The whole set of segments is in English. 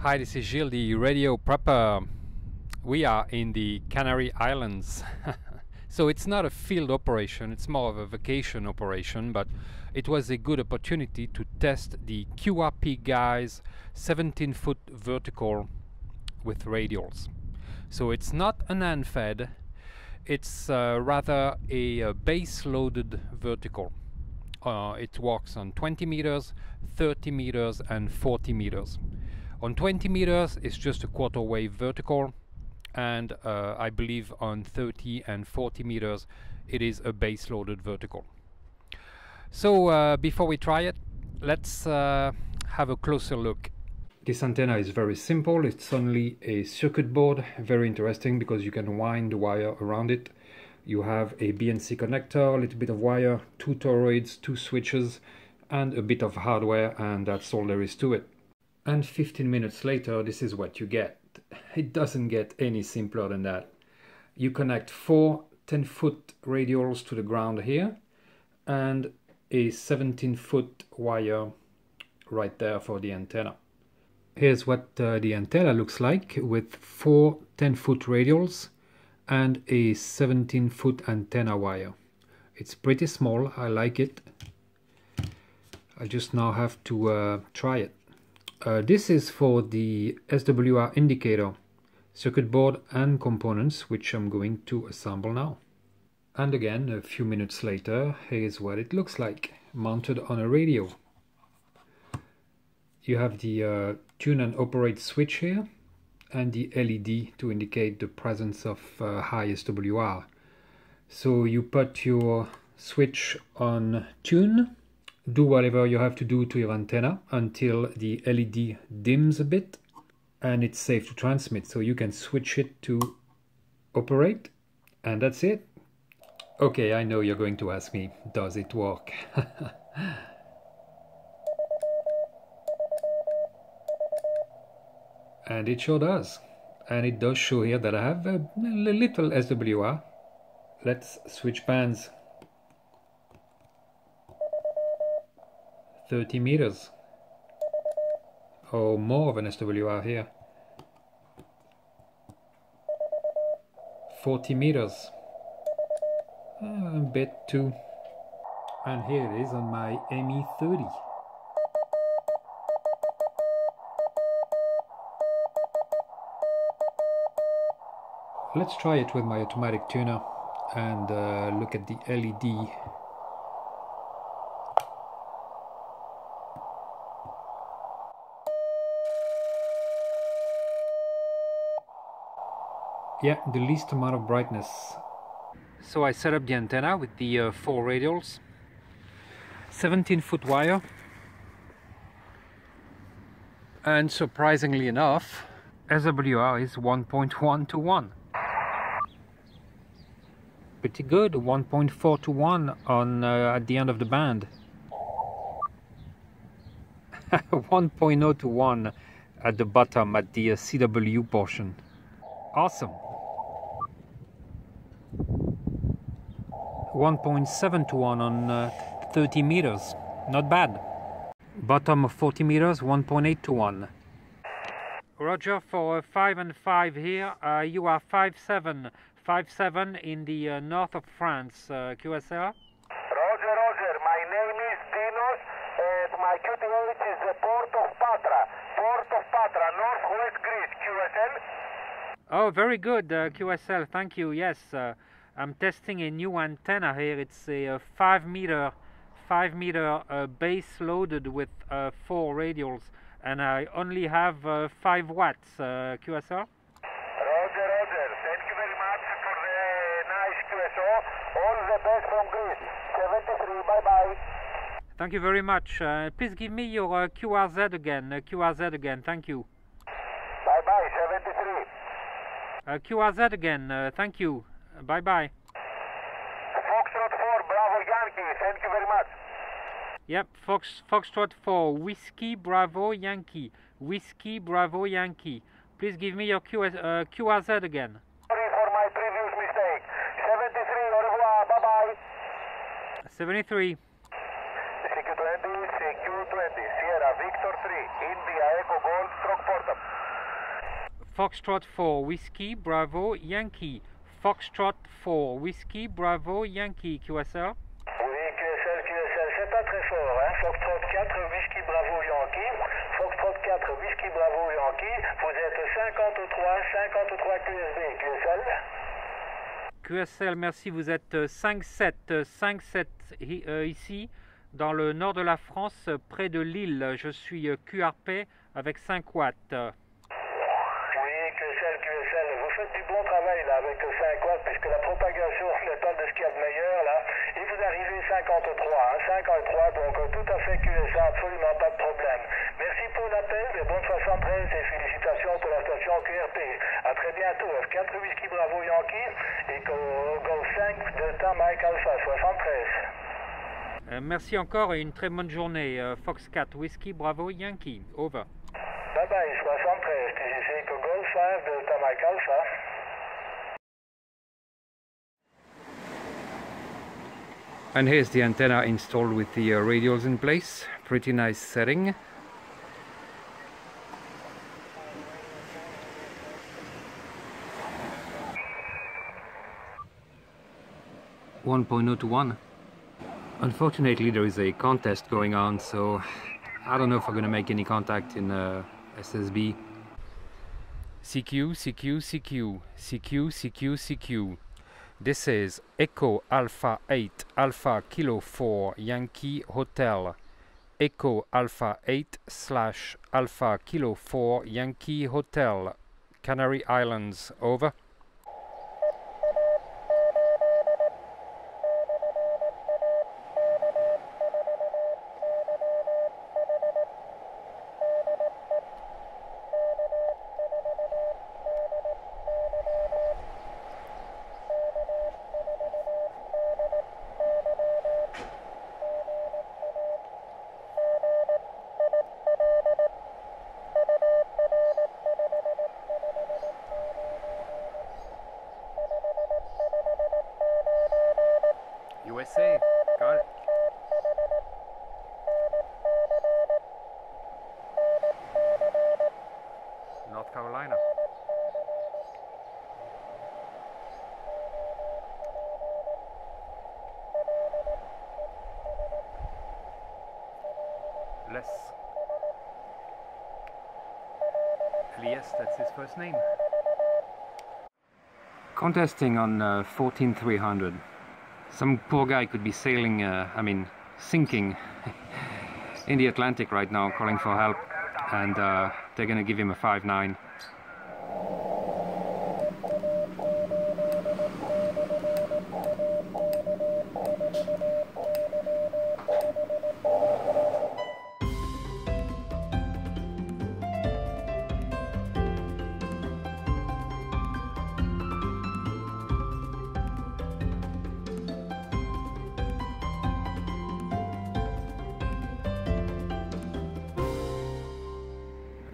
Hi, this is Gilles, the radio prepper. We are in the Canary Islands. So it's not a field operation, it's more of a vacation operation, but it was a good opportunity to test the QRPGuys 17-foot vertical with radials. So it's not an hand-fed, it's rather a base-loaded vertical. It works on 20 meters, 30 meters and 40 meters. On 20 meters it's just a quarter wave vertical, and I believe on 30 and 40 meters it is a base loaded vertical. So before we try it, let's have a closer look. This antenna is very simple. It's only a circuit board, very interesting because you can wind the wire around it. You have a BNC connector, a little bit of wire, 2 toroids, 2 switches and a bit of hardware, and that's all there is to it. And 15 minutes later, this is what you get. It doesn't get any simpler than that. You connect 4 10-foot radials to the ground here and a 17-foot wire right there for the antenna. Here's what the antenna looks like with 4 10-foot radials and a 17-foot antenna wire. It's pretty small, I like it. I just now have to try it. This is for the SWR indicator, circuit board and components, which I'm going to assemble now. And again, a few minutes later, here's what it looks like, mounted on a radio. You have the tune and operate switch here, and the LED to indicate the presence of high SWR. So you put your switch on tune, do whatever you have to do to your antenna until the LED dims a bit, and it's safe to transmit. So you can switch it to operate, and that's it. Okay, I know you're going to ask me, does it work? And it sure does. And it does show here that I have a little SWR. Let's switch bands. 30 meters. Or more of an SWR here. 40 meters. A bit too. And here it is on my ME30. Let's try it with my automatic tuner and look at the LED. Yeah, the least amount of brightness. So I set up the antenna with the 4 radials, 17-foot wire, and surprisingly enough, SWR is 1.1 to 1. Pretty good, 1.4 to 1 on at the end of the band. 1.0 to 1 at the bottom at the CW portion. Awesome. 1.7 to 1 on 30 meters. Not bad. Bottom of 40 meters, 1.8 to 1. Roger, for 5 and 5 here. You are 5'7". 5'7" in the north of France, QSL. Roger, my name is Dinos and my QTH is Port of Patra, northwest Greece, QSL. Oh, very good, QSL, thank you. Yes, I'm testing a new antenna here. It's a 5 meter base loaded with 4 radials, and I only have 5 watts, QSL. Roger, thank you very much for the nice QSO. All the best from Greece. 73, bye-bye. Thank you very much. Please give me your QRZ again, thank you. Bye-bye, 73. QRZ again, thank you. Bye-bye. Foxtrot 4, Bravo Yankee, thank you very much. Yep, Foxtrot 4, Whiskey Bravo Yankee. Whiskey Bravo Yankee. Please give me your QRZ again. Sorry for my previous mistake. 73, au revoir, bye-bye. 73. CQ20, Sierra Victor 3, India Echo Gold, stroke Portam. Foxtrot 4 Whiskey Bravo Yankee. Foxtrot 4 Whiskey Bravo Yankee QSL. Oui, QSL, c'est pas très fort, hein. Foxtrot 4 Whiskey Bravo Yankee. Foxtrot 4 Whiskey Bravo Yankee. Vous êtes 53 QSB, QSL. QSL, merci, vous êtes 5-7 ici, dans le nord de la France, près de Lille. Je suis QRP avec 5 watts. Oui, QSL, vous faites du bon travail là avec 5 watts, puisque la propagation n'est pas de ce qu'il y a de meilleur là. Et vous arrivez 53, donc tout à fait QSL, absolument pas de problème. Merci pour l'appel, et bonne 73 et félicitations pour la station QRP. À très bientôt, F4 Whisky Bravo Yankee et Golf 5 Delta Mike Alpha 73. Merci encore et une très bonne journée. Fox 4 Whiskey Bravo Yankee, over. Bye bye, 73, TGC Golf 5 Delta Mike Alpha. And here's the antenna installed with the radials in place. Pretty nice setting. .0 to 1. Unfortunately, there is a contest going on, so I don't know if we're going to make any contact in SSB. CQ. This is Echo Alpha 8 Alpha Kilo 4 Yankee Hotel. Echo Alpha 8 / Alpha Kilo 4 Yankee Hotel, Canary Islands, over. USA, got it. North Carolina. Les. Elias, that's his first name. Contesting on 14300. Some poor guy could be sailing, sinking in the Atlantic right now, calling for help, and they're gonna give him a 5-9.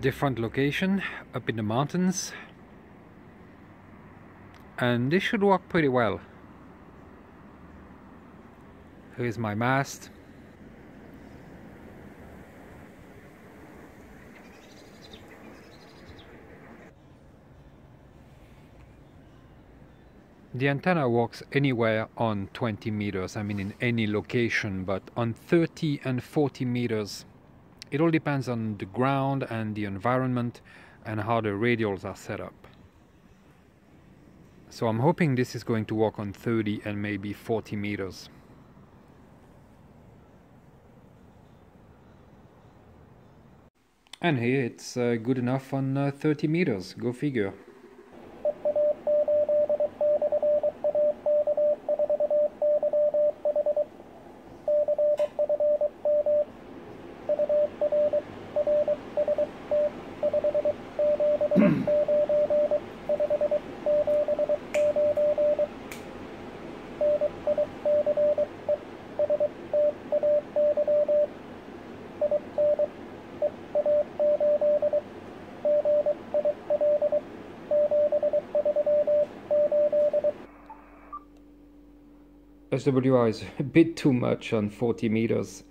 Different location up in the mountains, and this should work pretty well. Here's my mast. The antenna works anywhere on 20 meters, in any location, but on 30 and 40 meters it all depends on the ground and the environment and how the radials are set up. So I'm hoping this is going to work on 30 and maybe 40 meters. And here it's good enough on 30 meters, go figure. SWR is a bit too much on 40 meters.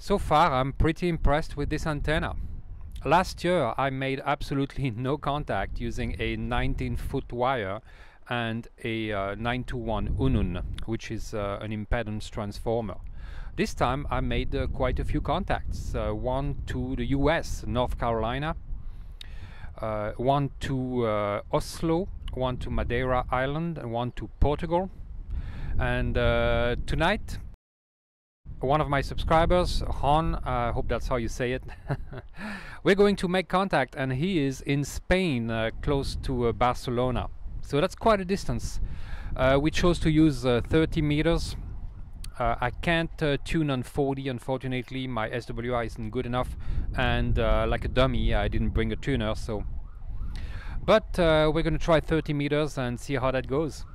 So far I'm pretty impressed with this antenna. Last year I made absolutely no contact using a 19-foot wire and a 921 Unun, which is an impedance transformer. This time I made quite a few contacts, one to the US, North Carolina, one to Oslo, one to Madeira Island, and one to Portugal. And tonight, one of my subscribers, Ron, I hope that's how you say it, we're going to make contact, and he is in Spain, close to Barcelona. So that's quite a distance. We chose to use 30 meters. I can't tune on 40, unfortunately. My SWR isn't good enough, and like a dummy, I didn't bring a tuner. So, but we're going to try 30 meters and see how that goes.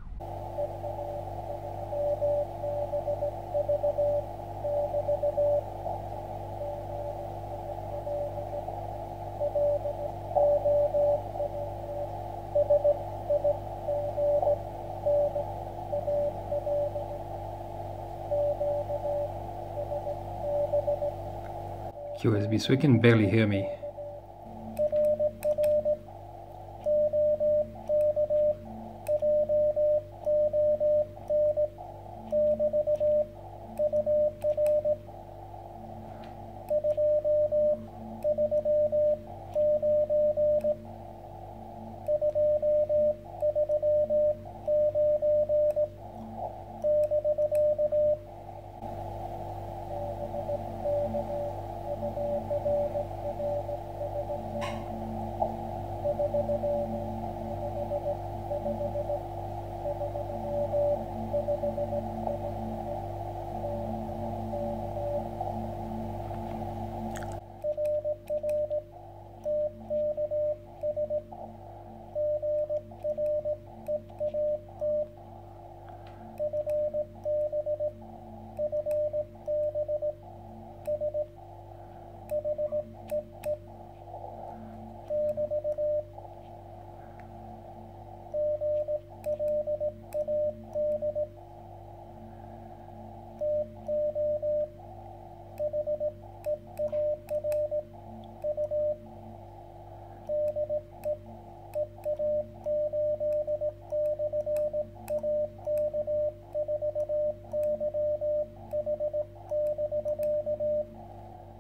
QSB, so you can barely hear me.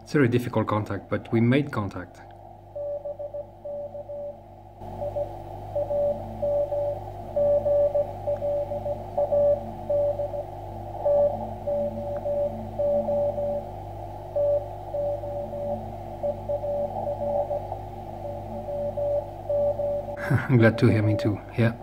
It's a very difficult contact, but we made contact. I'm glad to hear me too, yeah.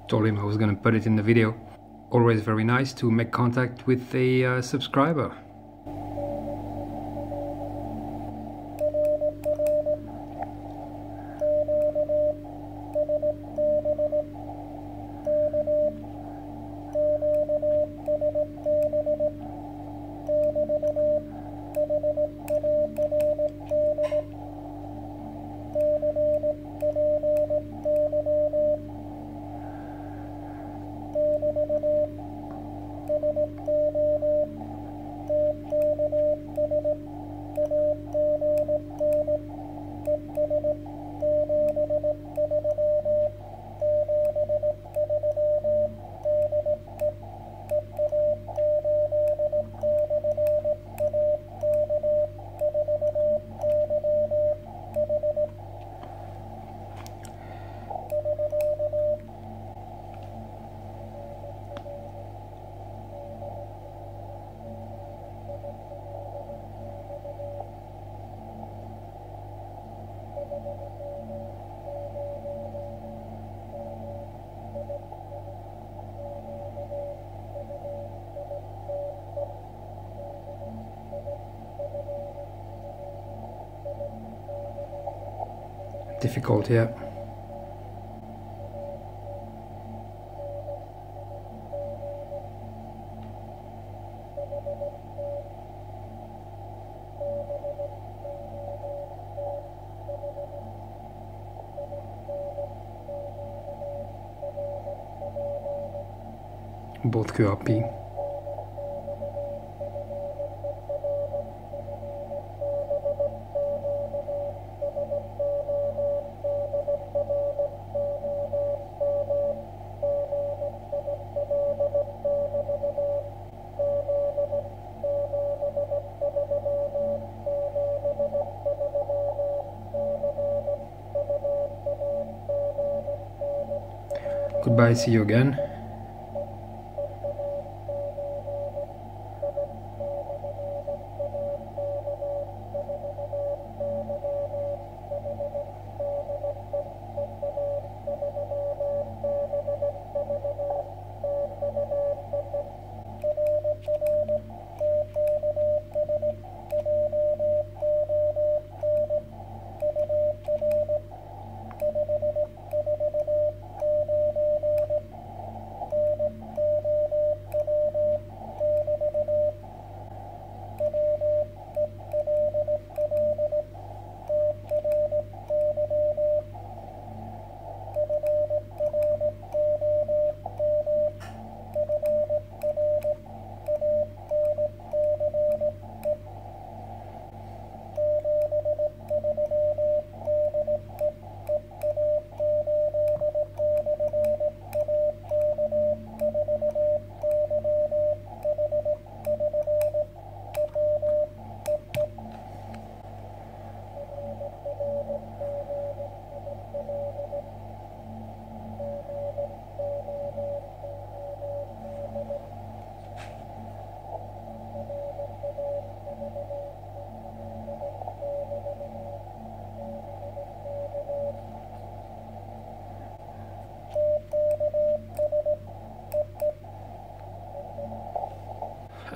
Told him I was gonna put it in the video. Always very nice to make contact with a subscriber. difficult here. Both QRP. Goodbye, see you again.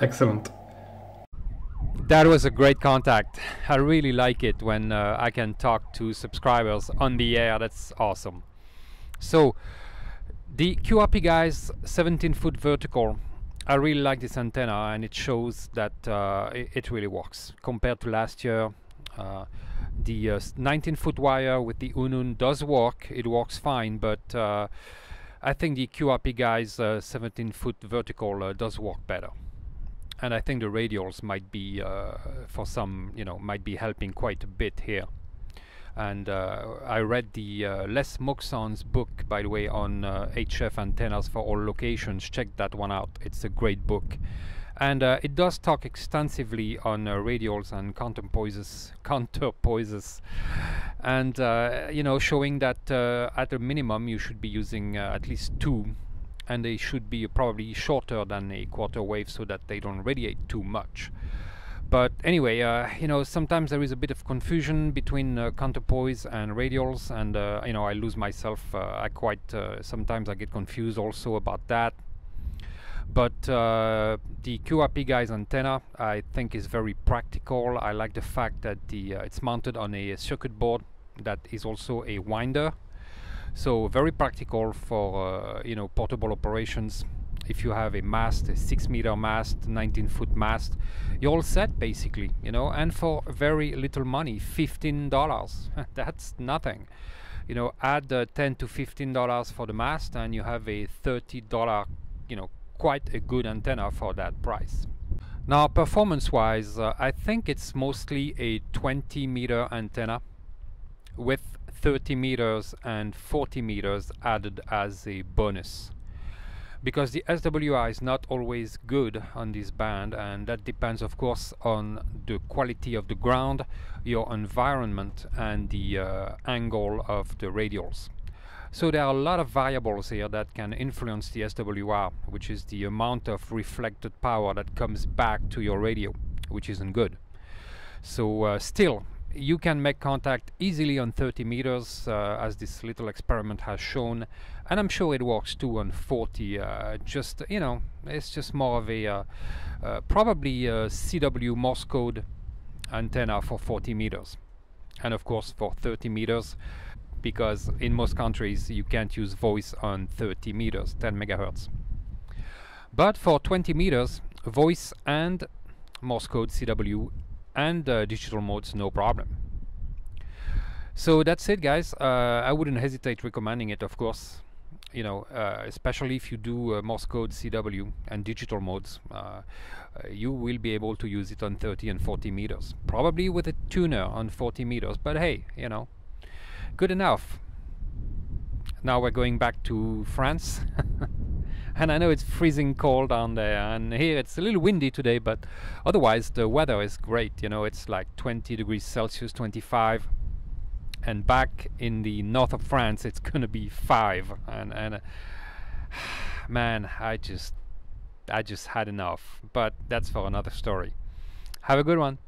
Excellent. That was a great contact. I really like it when I can talk to subscribers on the air. That's awesome. So the QRPGuys 17-foot vertical, I really like this antenna, and it shows that it really works. Compared to last year, the 19-foot wire with the Unun does work. It works fine, but I think the QRPGuys 17-foot vertical does work better. And I think the radials might be, for some, might be helping quite a bit here. And I read the Les Moxon's book, by the way, on HF antennas for all locations. Check that one out. It's a great book. And it does talk extensively on radials and counterpoises, and showing that at a minimum you should be using at least two, and they should be probably shorter than a quarter wave so that they don't radiate too much. But anyway, sometimes there is a bit of confusion between counterpoise and radials, and I lose myself. Sometimes I get confused also about that. But the QRPGuys antenna, I think, is very practical. I like the fact that it's mounted on a circuit board that is also a winder. So very practical for portable operations. If you have a mast, a 6-meter mast, 19-foot mast, you're all set basically, and for very little money, $15. That's nothing. Add $10 to $15 for the mast, and you have a $30, quite a good antenna for that price. Now, performance-wise, I think it's mostly a 20-meter antenna with 30 meters and 40 meters added as a bonus, because the SWR is not always good on this band, and that depends of course on the quality of the ground, your environment, and the angle of the radials. So there are a lot of variables here that can influence the SWR, which is the amount of reflected power that comes back to your radio, which isn't good. So still, you can make contact easily on 30 meters, as this little experiment has shown, and I'm sure it works too on 40. It's just more of a probably a CW Morse code antenna for 40 meters. And of course for 30 meters, because in most countries you can't use voice on 30 meters, 10 megahertz. But for 20 meters, voice and Morse code CW and digital modes, no problem. So that's it, guys. I wouldn't hesitate recommending it, of course. You know, especially if you do Morse code CW and digital modes, you will be able to use it on 30 and 40 meters. Probably with a tuner on 40 meters, but hey, you know, good enough. Now we're going back to France. And I know it's freezing cold down there, and here it's a little windy today, but otherwise the weather is great. You know, it's like 20 degrees Celsius, 25, and back in the north of France it's gonna be 5, and man, I just had enough, but that's for another story. Have a good one.